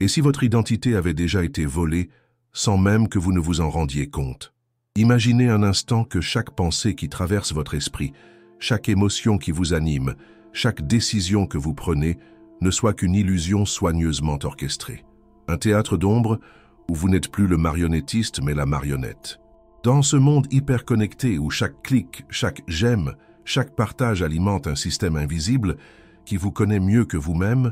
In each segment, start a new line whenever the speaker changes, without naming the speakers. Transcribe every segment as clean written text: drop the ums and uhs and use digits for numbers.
Et si votre identité avait déjà été volée, sans même que vous ne vous en rendiez compte? Imaginez un instant que chaque pensée qui traverse votre esprit, chaque émotion qui vous anime, chaque décision que vous prenez ne soit qu'une illusion soigneusement orchestrée. Un théâtre d'ombre où vous n'êtes plus le marionnettiste mais la marionnette. Dans ce monde hyper connecté où chaque clic, chaque j'aime, chaque partage alimente un système invisible qui vous connaît mieux que vous-même,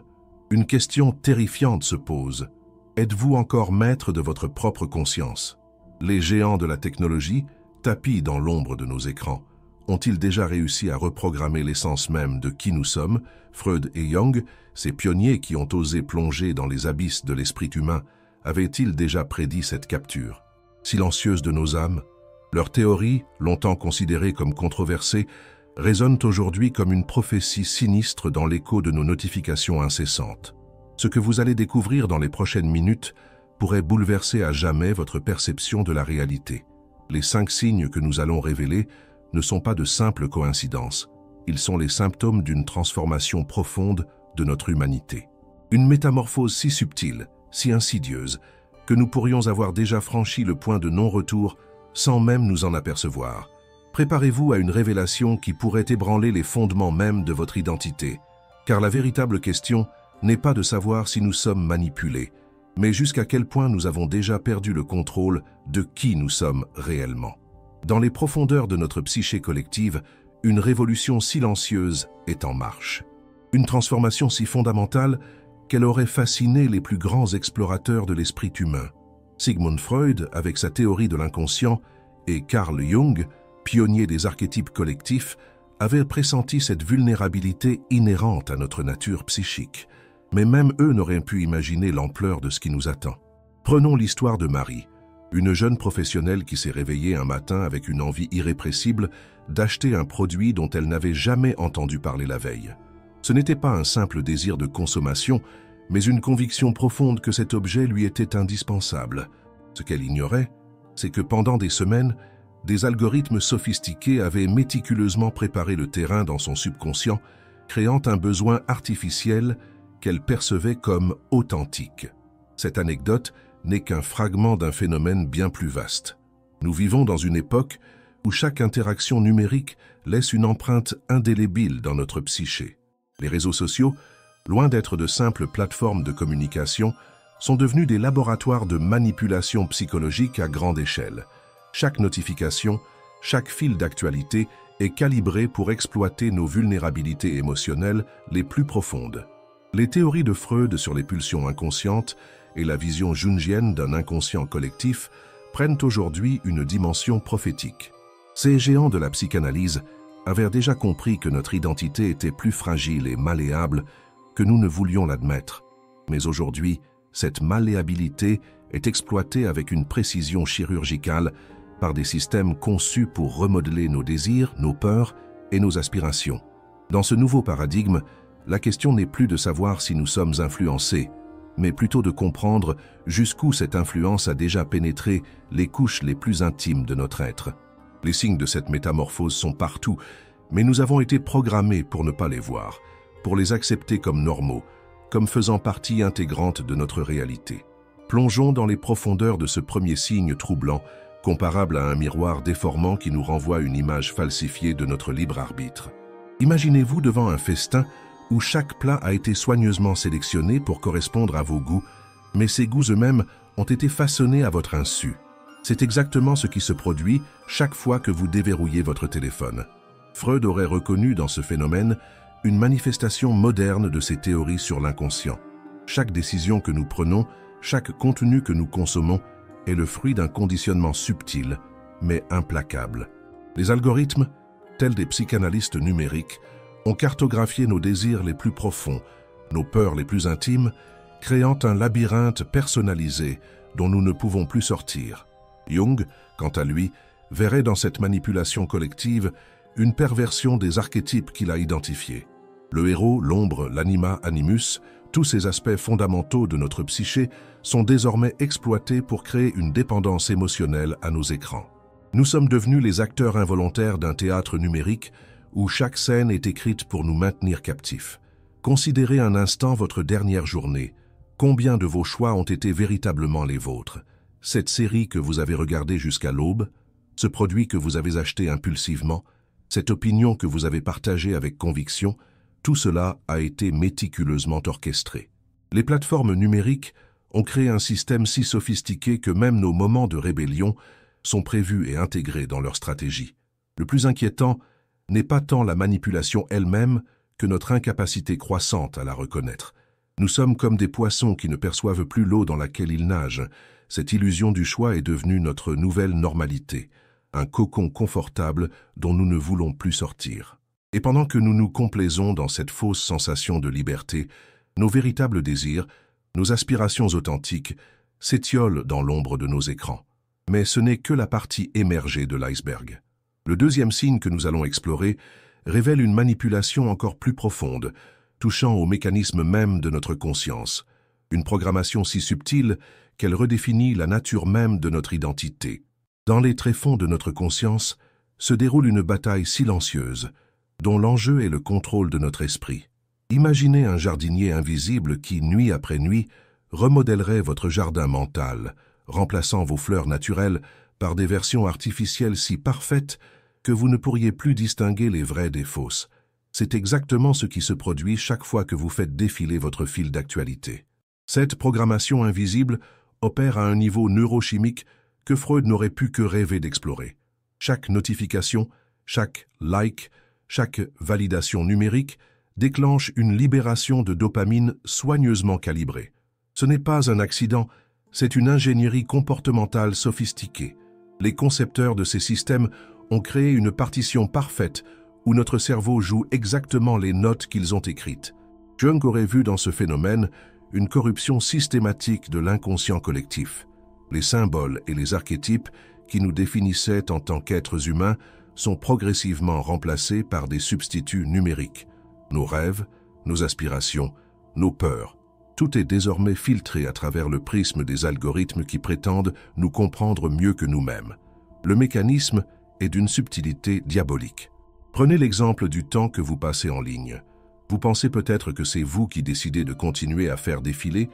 une question terrifiante se pose. Êtes-vous encore maître de votre propre conscience? Les géants de la technologie, tapis dans l'ombre de nos écrans, ont-ils déjà réussi à reprogrammer l'essence même de qui nous sommes? Freud et Jung, ces pionniers qui ont osé plonger dans les abysses de l'esprit humain, avaient-ils déjà prédit cette capture silencieuse de nos âmes? Leurs théories, longtemps considérées comme controversées, résonnent aujourd'hui comme une prophétie sinistre dans l'écho de nos notifications incessantes. Ce que vous allez découvrir dans les prochaines minutes pourrait bouleverser à jamais votre perception de la réalité. Les 5 signes que nous allons révéler ne sont pas de simples coïncidences. Ils sont les symptômes d'une transformation profonde de notre humanité. Une métamorphose si subtile, si insidieuse, que nous pourrions avoir déjà franchi le point de non-retour sans même nous en apercevoir. Préparez-vous à une révélation qui pourrait ébranler les fondements même de votre identité. Car la véritable question n'est pas de savoir si nous sommes manipulés, mais jusqu'à quel point nous avons déjà perdu le contrôle de qui nous sommes réellement. Dans les profondeurs de notre psyché collective, une révolution silencieuse est en marche. Une transformation si fondamentale qu'elle aurait fasciné les plus grands explorateurs de l'esprit humain. Sigmund Freud, avec sa théorie de l'inconscient, et Carl Jung, pionnier des archétypes collectifs, avaient pressenti cette vulnérabilité inhérente à notre nature psychique. Mais même eux n'auraient pu imaginer l'ampleur de ce qui nous attend. Prenons l'histoire de Marie, une jeune professionnelle qui s'est réveillée un matin avec une envie irrépressible d'acheter un produit dont elle n'avait jamais entendu parler la veille. Ce n'était pas un simple désir de consommation, mais une conviction profonde que cet objet lui était indispensable. Ce qu'elle ignorait, c'est que pendant des semaines, des algorithmes sophistiqués avaient méticuleusement préparé le terrain dans son subconscient, créant un besoin artificiel qu'elle percevait comme authentique. Cette anecdote n'est qu'un fragment d'un phénomène bien plus vaste. Nous vivons dans une époque où chaque interaction numérique laisse une empreinte indélébile dans notre psyché. Les réseaux sociaux, loin d'être de simples plateformes de communication, sont devenus des laboratoires de manipulation psychologique à grande échelle. Chaque notification, chaque fil d'actualité est calibré pour exploiter nos vulnérabilités émotionnelles les plus profondes. Les théories de Freud sur les pulsions inconscientes et la vision jungienne d'un inconscient collectif prennent aujourd'hui une dimension prophétique. Ces géants de la psychanalyse avaient déjà compris que notre identité était plus fragile et malléable que nous ne voulions l'admettre. Mais aujourd'hui, cette malléabilité est exploitée avec une précision chirurgicale par des systèmes conçus pour remodeler nos désirs, nos peurs et nos aspirations. Dans ce nouveau paradigme, la question n'est plus de savoir si nous sommes influencés, mais plutôt de comprendre jusqu'où cette influence a déjà pénétré les couches les plus intimes de notre être. Les signes de cette métamorphose sont partout, mais nous avons été programmés pour ne pas les voir, pour les accepter comme normaux, comme faisant partie intégrante de notre réalité. Plongeons dans les profondeurs de ce premier signe troublant, comparable à un miroir déformant qui nous renvoie une image falsifiée de notre libre arbitre. Imaginez-vous devant un festin où chaque plat a été soigneusement sélectionné pour correspondre à vos goûts, mais ces goûts eux-mêmes ont été façonnés à votre insu. C'est exactement ce qui se produit chaque fois que vous déverrouillez votre téléphone. Freud aurait reconnu dans ce phénomène une manifestation moderne de ses théories sur l'inconscient. Chaque décision que nous prenons, chaque contenu que nous consommons est le fruit d'un conditionnement subtil, mais implacable. Les algorithmes, tels des psychanalystes numériques, ont cartographié nos désirs les plus profonds, nos peurs les plus intimes, créant un labyrinthe personnalisé dont nous ne pouvons plus sortir. Jung, quant à lui, verrait dans cette manipulation collective une perversion des archétypes qu'il a identifiés. Le héros, l'ombre, l'anima, animus, tous ces aspects fondamentaux de notre psyché sont désormais exploités pour créer une dépendance émotionnelle à nos écrans. Nous sommes devenus les acteurs involontaires d'un théâtre numérique où chaque scène est écrite pour nous maintenir captifs. Considérez un instant votre dernière journée, Combien de vos choix ont été véritablement les vôtres? Cette série que vous avez regardée jusqu'à l'aube, ce produit que vous avez acheté impulsivement, cette opinion que vous avez partagée avec conviction, tout cela a été méticuleusement orchestré. Les plateformes numériques ont créé un système si sophistiqué que même nos moments de rébellion sont prévus et intégrés dans leur stratégie. Le plus inquiétant n'est pas tant la manipulation elle-même que notre incapacité croissante à la reconnaître. Nous sommes comme des poissons qui ne perçoivent plus l'eau dans laquelle ils nagent. Cette illusion du choix est devenue notre nouvelle normalité, un cocon confortable dont nous ne voulons plus sortir. Et pendant que nous nous complaisons dans cette fausse sensation de liberté, nos véritables désirs, nos aspirations authentiques, s'étiolent dans l'ombre de nos écrans. Mais ce n'est que la partie émergée de l'iceberg. Le deuxième signe que nous allons explorer révèle une manipulation encore plus profonde, touchant au mécanisme même de notre conscience, une programmation si subtile qu'elle redéfinit la nature même de notre identité. Dans les tréfonds de notre conscience se déroule une bataille silencieuse, dont l'enjeu est le contrôle de notre esprit. Imaginez un jardinier invisible qui, nuit après nuit, remodèlerait votre jardin mental, remplaçant vos fleurs naturelles par des versions artificielles si parfaites que vous ne pourriez plus distinguer les vraies des fausses. C'est exactement ce qui se produit chaque fois que vous faites défiler votre fil d'actualité. Cette programmation invisible opère à un niveau neurochimique que Freud n'aurait pu que rêver d'explorer. Chaque notification, chaque like, chaque validation numérique déclenche une libération de dopamine soigneusement calibrée. Ce n'est pas un accident, c'est une ingénierie comportementale sophistiquée. Les concepteurs de ces systèmes ont créé une partition parfaite où notre cerveau joue exactement les notes qu'ils ont écrites. Jung aurait vu dans ce phénomène une corruption systématique de l'inconscient collectif. Les symboles et les archétypes qui nous définissaient en tant qu'êtres humains sont progressivement remplacés par des substituts numériques. Nos rêves, nos aspirations, nos peurs. Tout est désormais filtré à travers le prisme des algorithmes qui prétendent nous comprendre mieux que nous-mêmes. Le mécanisme est d'une subtilité diabolique. Prenez l'exemple du temps que vous passez en ligne. Vous pensez peut-être que c'est vous qui décidez de continuer à faire défiler,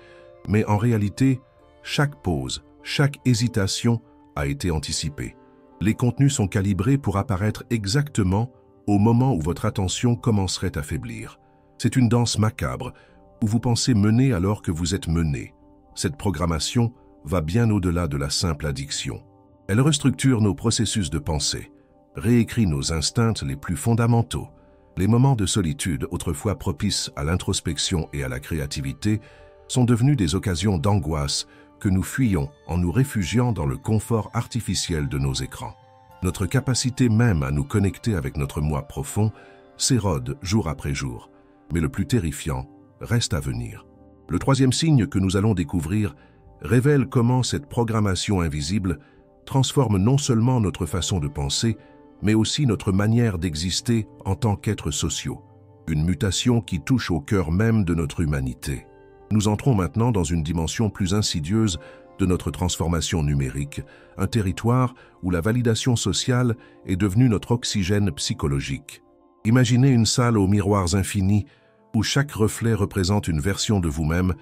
mais en réalité, chaque pause, chaque hésitation a été anticipée. Les contenus sont calibrés pour apparaître exactement au moment où votre attention commencerait à faiblir. C'est une danse macabre où vous pensez mener alors que vous êtes mené. Cette programmation va bien au-delà de la simple addiction. Elle restructure nos processus de pensée, réécrit nos instincts les plus fondamentaux. Les moments de solitude, autrefois propices à l'introspection et à la créativité, sont devenus des occasions d'angoisse que nous fuyons en nous réfugiant dans le confort artificiel de nos écrans. Notre capacité même à nous connecter avec notre moi profond s'érode jour après jour, mais le plus terrifiant reste à venir. Le troisième signe que nous allons découvrir révèle comment cette programmation invisible transforme non seulement notre façon de penser, mais aussi notre manière d'exister en tant qu'êtres sociaux. Une mutation qui touche au cœur même de notre humanité. Nous entrons maintenant dans une dimension plus insidieuse de notre transformation numérique, un territoire où la validation sociale est devenue notre oxygène psychologique. Imaginez une salle aux miroirs infinis où chaque reflet représente une version de vous-même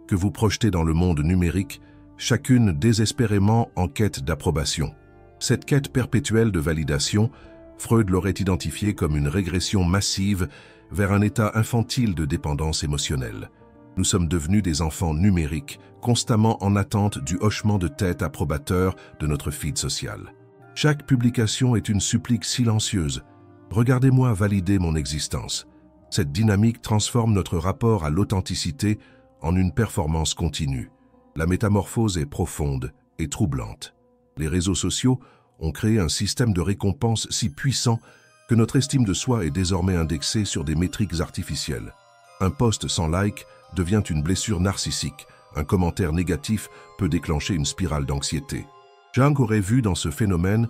que vous projetez dans le monde numérique, chacune désespérément en quête d'approbation. Cette quête perpétuelle de validation, Freud l'aurait identifiée comme une régression massive vers un état infantile de dépendance émotionnelle. Nous sommes devenus des enfants numériques, constamment en attente du hochement de tête approbateur de notre feed social. Chaque publication est une supplique silencieuse. Regardez-moi valider mon existence. Cette dynamique transforme notre rapport à l'authenticité en une performance continue. La métamorphose est profonde et troublante. Les réseaux sociaux ont créé un système de récompense si puissant que notre estime de soi est désormais indexée sur des métriques artificielles. Un post sans like devient une blessure narcissique. Un commentaire négatif peut déclencher une spirale d'anxiété. Jung aurait vu dans ce phénomène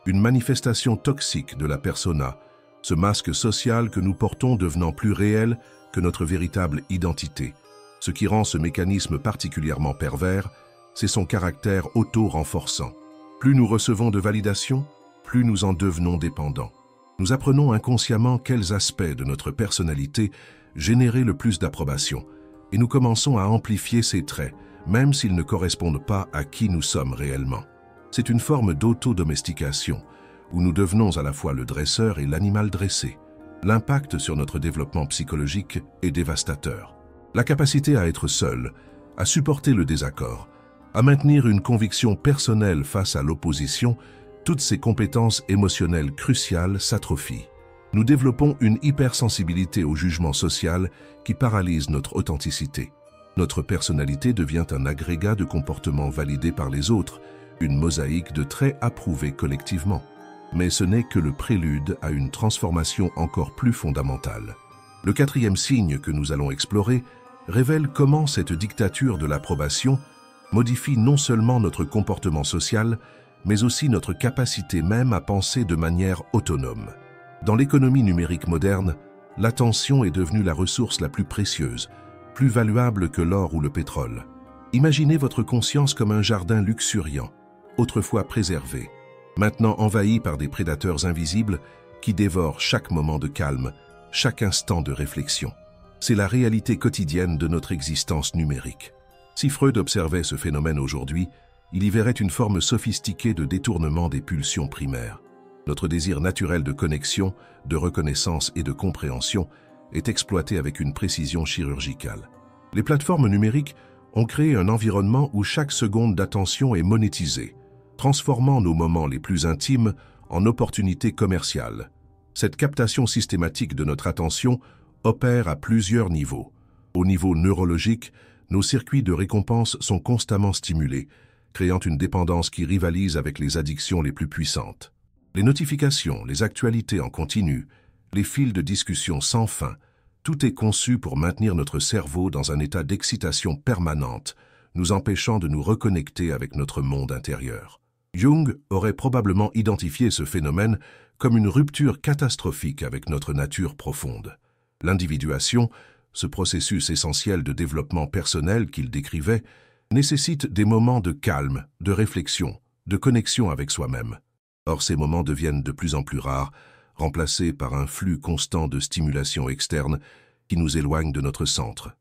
une manifestation toxique de la persona, ce masque social que nous portons devenant plus réel que notre véritable identité. Ce qui rend ce mécanisme particulièrement pervers, c'est son caractère auto-renforçant. Plus nous recevons de validation, plus nous en devenons dépendants. Nous apprenons inconsciemment quels aspects de notre personnalité généraient le plus d'approbation, et nous commençons à amplifier ces traits, même s'ils ne correspondent pas à qui nous sommes réellement. C'est une forme d'auto-domestication, où nous devenons à la fois le dresseur et l'animal dressé. L'impact sur notre développement psychologique est dévastateur. La capacité à être seul, à supporter le désaccord, à maintenir une conviction personnelle face à l'opposition, toutes ces compétences émotionnelles cruciales s'atrophient. Nous développons une hypersensibilité au jugement social qui paralyse notre authenticité. Notre personnalité devient un agrégat de comportements validés par les autres, une mosaïque de traits approuvés collectivement. Mais ce n'est que le prélude à une transformation encore plus fondamentale. Le quatrième signe que nous allons explorer révèle comment cette dictature de l'approbation modifie non seulement notre comportement social, mais aussi notre capacité même à penser de manière autonome. Dans l'économie numérique moderne, l'attention est devenue la ressource la plus précieuse, plus valuable que l'or ou le pétrole. Imaginez votre conscience comme un jardin luxuriant, autrefois préservé, maintenant envahi par des prédateurs invisibles qui dévorent chaque moment de calme, chaque instant de réflexion. C'est la réalité quotidienne de notre existence numérique. Si Freud observait ce phénomène aujourd'hui, il y verrait une forme sophistiquée de détournement des pulsions primaires. Notre désir naturel de connexion, de reconnaissance et de compréhension est exploité avec une précision chirurgicale. Les plateformes numériques ont créé un environnement où chaque seconde d'attention est monétisée, transformant nos moments les plus intimes en opportunités commerciales. Cette captation systématique de notre attention opère à plusieurs niveaux. Au niveau neurologique, nos circuits de récompense sont constamment stimulés, créant une dépendance qui rivalise avec les addictions les plus puissantes. Les notifications, les actualités en continu, les fils de discussion sans fin, tout est conçu pour maintenir notre cerveau dans un état d'excitation permanente, nous empêchant de nous reconnecter avec notre monde intérieur. Jung aurait probablement identifié ce phénomène comme une rupture catastrophique avec notre nature profonde. L'individuation, ce processus essentiel de développement personnel qu'il décrivait, nécessite des moments de calme, de réflexion, de connexion avec soi-même. Or, ces moments deviennent de plus en plus rares, remplacés par un flux constant de stimulation externe qui nous éloigne de notre centre.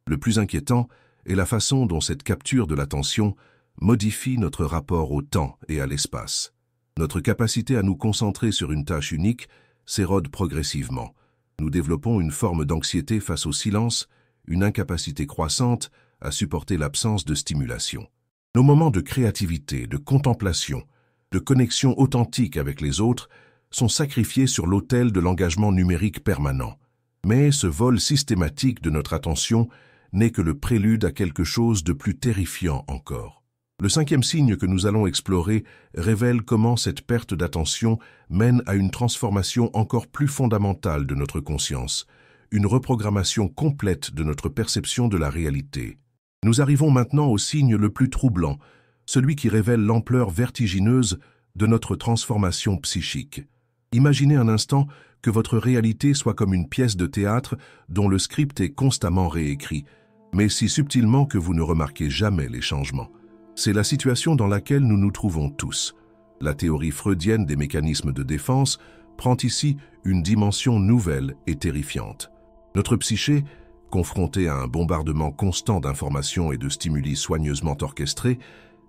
Le plus inquiétant est la façon dont cette capture de l'attention modifie notre rapport au temps et à l'espace. Notre capacité à nous concentrer sur une tâche unique s'érode progressivement. Nous développons une forme d'anxiété face au silence, une incapacité croissante à supporter l'absence de stimulation. Nos moments de créativité, de contemplation, de connexion authentique avec les autres sont sacrifiés sur l'autel de l'engagement numérique permanent. Mais ce vol systématique de notre attention n'est que le prélude à quelque chose de plus terrifiant encore. Le cinquième signe que nous allons explorer révèle comment cette perte d'attention mène à une transformation encore plus fondamentale de notre conscience, une reprogrammation complète de notre perception de la réalité. Nous arrivons maintenant au signe le plus troublant, celui qui révèle l'ampleur vertigineuse de notre transformation psychique. Imaginez un instant que votre réalité soit comme une pièce de théâtre dont le script est constamment réécrit, mais si subtilement que vous ne remarquez jamais les changements. C'est la situation dans laquelle nous nous trouvons tous. La théorie freudienne des mécanismes de défense prend ici une dimension nouvelle et terrifiante. Notre psyché, confrontée à un bombardement constant d'informations et de stimuli soigneusement orchestrés,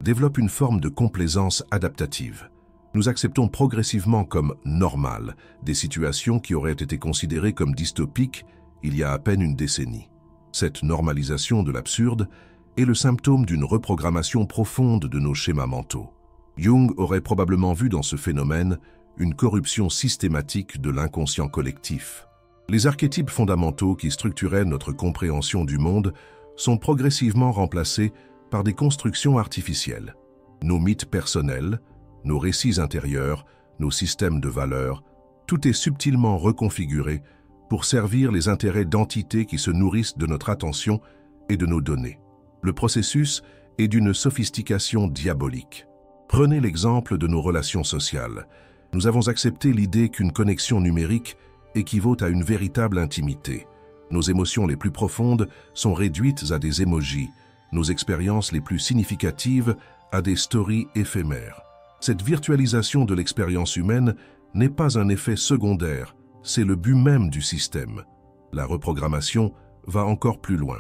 développe une forme de complaisance adaptative. Nous acceptons progressivement comme normales des situations qui auraient été considérées comme dystopiques il y a à peine une décennie. Cette normalisation de l'absurde est le symptôme d'une reprogrammation profonde de nos schémas mentaux. Jung aurait probablement vu dans ce phénomène une corruption systématique de l'inconscient collectif. Les archétypes fondamentaux qui structuraient notre compréhension du monde sont progressivement remplacés par des constructions artificielles. Nos mythes personnels, nos récits intérieurs, nos systèmes de valeurs, tout est subtilement reconfiguré pour servir les intérêts d'entités qui se nourrissent de notre attention et de nos données. Le processus est d'une sophistication diabolique. Prenez l'exemple de nos relations sociales. Nous avons accepté l'idée qu'une connexion numérique équivaut à une véritable intimité. Nos émotions les plus profondes sont réduites à des émojis, nos expériences les plus significatives à des stories éphémères. Cette virtualisation de l'expérience humaine n'est pas un effet secondaire, c'est le but même du système. La reprogrammation va encore plus loin.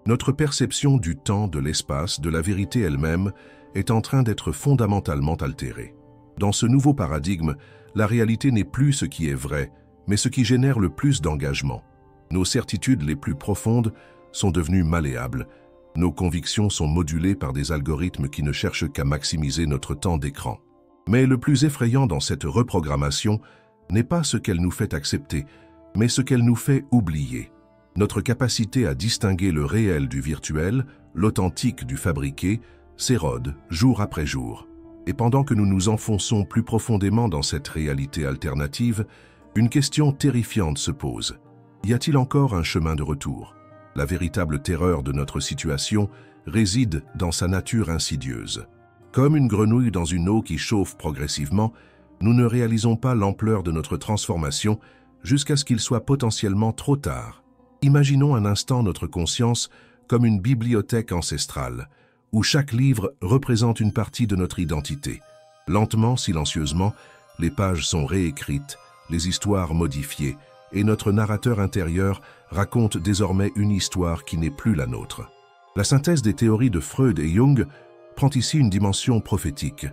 Notre perception du temps, de l'espace, de la vérité elle-même est en train d'être fondamentalement altérée. Dans ce nouveau paradigme, la réalité n'est plus ce qui est vrai, mais ce qui génère le plus d'engagement. Nos certitudes les plus profondes sont devenues malléables. Nos convictions sont modulées par des algorithmes qui ne cherchent qu'à maximiser notre temps d'écran. Mais le plus effrayant dans cette reprogrammation n'est pas ce qu'elle nous fait accepter, mais ce qu'elle nous fait oublier. Notre capacité à distinguer le réel du virtuel, l'authentique du fabriqué, s'érode jour après jour. Et pendant que nous nous enfonçons plus profondément dans cette réalité alternative, une question terrifiante se pose. Y a-t-il encore un chemin de retour? La véritable terreur de notre situation réside dans sa nature insidieuse. Comme une grenouille dans une eau qui chauffe progressivement, nous ne réalisons pas l'ampleur de notre transformation jusqu'à ce qu'il soit potentiellement trop tard. Imaginons un instant notre conscience comme une bibliothèque ancestrale, où chaque livre représente une partie de notre identité. Lentement, silencieusement, les pages sont réécrites, les histoires modifiées, et notre narrateur intérieur raconte désormais une histoire qui n'est plus la nôtre. La synthèse des théories de Freud et Jung prend ici une dimension prophétique.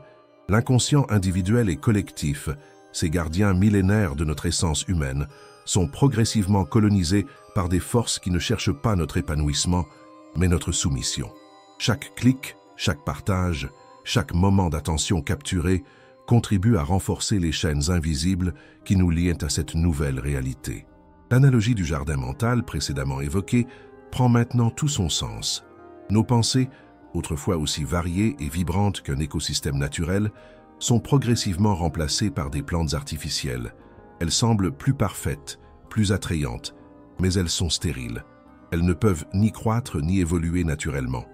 L'inconscient individuel et collectif, ces gardiens millénaires de notre essence humaine, sont progressivement colonisés par des forces qui ne cherchent pas notre épanouissement, mais notre soumission. Chaque clic, chaque partage, chaque moment d'attention capturé contribue à renforcer les chaînes invisibles qui nous lient à cette nouvelle réalité. L'analogie du jardin mental précédemment évoquée prend maintenant tout son sens. Nos pensées, autrefois aussi variées et vibrantes qu'un écosystème naturel, sont progressivement remplacées par des plantes artificielles. Elles semblent plus parfaites, plus attrayantes, mais elles sont stériles. Elles ne peuvent ni croître ni évoluer naturellement.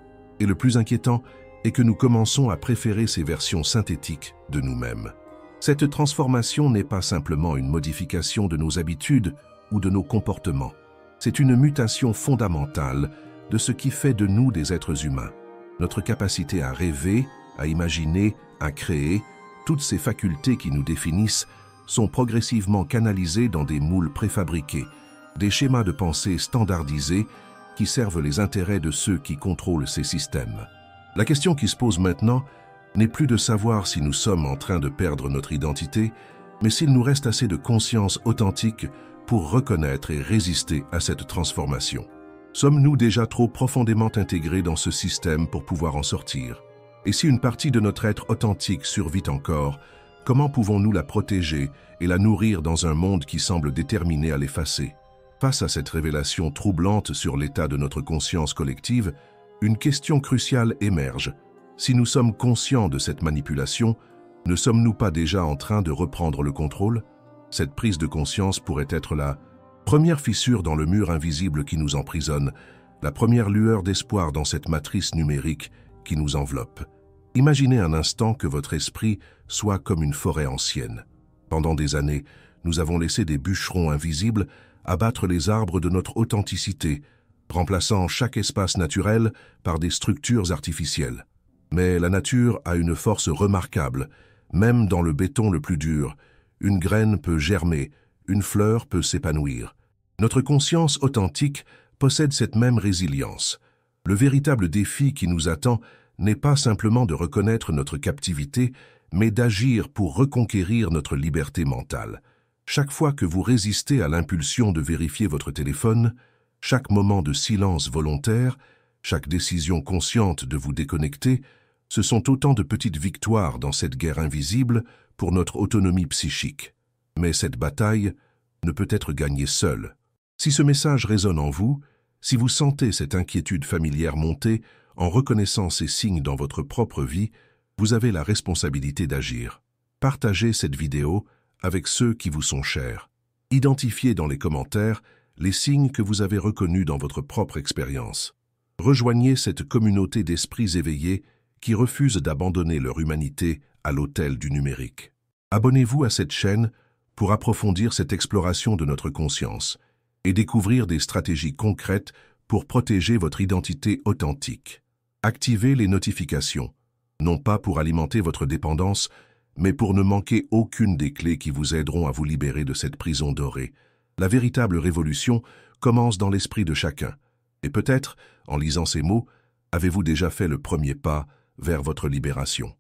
Et le plus inquiétant est que nous commençons à préférer ces versions synthétiques de nous-mêmes. Cette transformation n'est pas simplement une modification de nos habitudes ou de nos comportements. C'est une mutation fondamentale de ce qui fait de nous des êtres humains. Notre capacité à rêver, à imaginer, à créer, toutes ces facultés qui nous définissent sont progressivement canalisées dans des moules préfabriqués, des schémas de pensée standardisés qui servent les intérêts de ceux qui contrôlent ces systèmes. La question qui se pose maintenant n'est plus de savoir si nous sommes en train de perdre notre identité, mais s'il nous reste assez de conscience authentique pour reconnaître et résister à cette transformation. Sommes-nous déjà trop profondément intégrés dans ce système pour pouvoir en sortir? Et si une partie de notre être authentique survit encore, comment pouvons-nous la protéger et la nourrir dans un monde qui semble déterminé à l'effacer? Face à cette révélation troublante sur l'état de notre conscience collective, une question cruciale émerge. Si nous sommes conscients de cette manipulation, ne sommes-nous pas déjà en train de reprendre le contrôle? Cette prise de conscience pourrait être la première fissure dans le mur invisible qui nous emprisonne, la première lueur d'espoir dans cette matrice numérique qui nous enveloppe. Imaginez un instant que votre esprit soit comme une forêt ancienne. Pendant des années, nous avons laissé des bûcherons invisibles abattre les arbres de notre authenticité, remplaçant chaque espace naturel par des structures artificielles. Mais la nature a une force remarquable, même dans le béton le plus dur. Une graine peut germer, une fleur peut s'épanouir. Notre conscience authentique possède cette même résilience. Le véritable défi qui nous attend n'est pas simplement de reconnaître notre captivité, mais d'agir pour reconquérir notre liberté mentale. Chaque fois que vous résistez à l'impulsion de vérifier votre téléphone, chaque moment de silence volontaire, chaque décision consciente de vous déconnecter, ce sont autant de petites victoires dans cette guerre invisible pour notre autonomie psychique. Mais cette bataille ne peut être gagnée seule. Si ce message résonne en vous, si vous sentez cette inquiétude familière monter en reconnaissant ces signes dans votre propre vie, vous avez la responsabilité d'agir. Partagez cette vidéo avec ceux qui vous sont chers. Identifiez dans les commentaires les signes que vous avez reconnus dans votre propre expérience. Rejoignez cette communauté d'esprits éveillés qui refusent d'abandonner leur humanité à l'autel du numérique. Abonnez-vous à cette chaîne pour approfondir cette exploration de notre conscience et découvrir des stratégies concrètes pour protéger votre identité authentique. Activez les notifications, non pas pour alimenter votre dépendance, mais pour ne manquer aucune des clés qui vous aideront à vous libérer de cette prison dorée. La véritable révolution commence dans l'esprit de chacun. Et peut-être, en lisant ces mots, avez-vous déjà fait le premier pas vers votre libération.